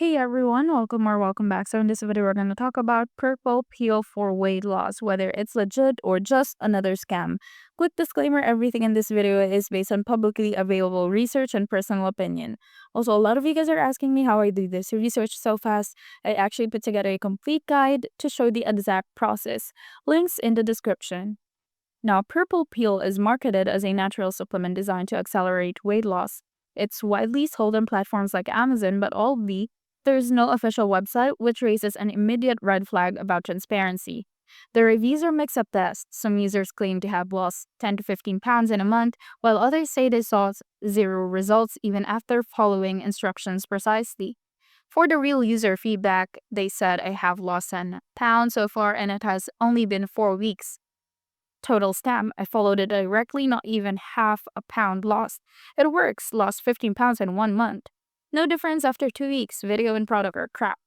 Hey everyone, welcome or welcome back. So in this video, we're going to talk about purple peel for weight loss, whether it's legit or just another scam. Quick disclaimer, everything in this video is based on publicly available research and personal opinion. Also, a lot of you guys are asking me how I do this research so fast. I actually put together a complete guide to show the exact process. Links in the description. Now, purple peel is marketed as a natural supplement designed to accelerate weight loss. It's widely sold on platforms like Amazon, but there's no official website, which raises an immediate red flag about transparency. The reviews are mixed at best. Some users claim to have lost 10 to 15 pounds in a month, while others say they saw zero results even after following instructions precisely. For the real user feedback, they said, I have lost 10 pounds so far and it has only been 4 weeks. Total scam. I followed it directly, not even half a pound lost. It works, lost 15 pounds in 1 month. No difference after 2 weeks, video and product are crap.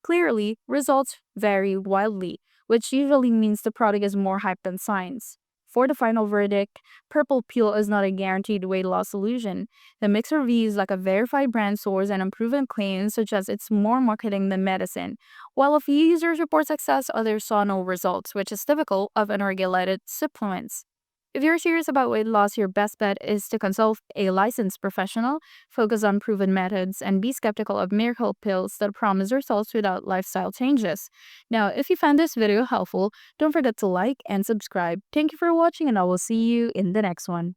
Clearly, results vary wildly, which usually means the product is more hype than science. For the final verdict, purple peel is not a guaranteed weight loss solution. The mixed reviews lack a verified brand source and unproven claims suggest it's more marketing than medicine. While a few users report success, others saw no results, which is typical of unregulated supplements. If you're serious about weight loss, your best bet is to consult a licensed professional, focus on proven methods, and be skeptical of miracle pills that promise results without lifestyle changes. Now, if you found this video helpful, don't forget to like and subscribe. Thank you for watching, and I will see you in the next one.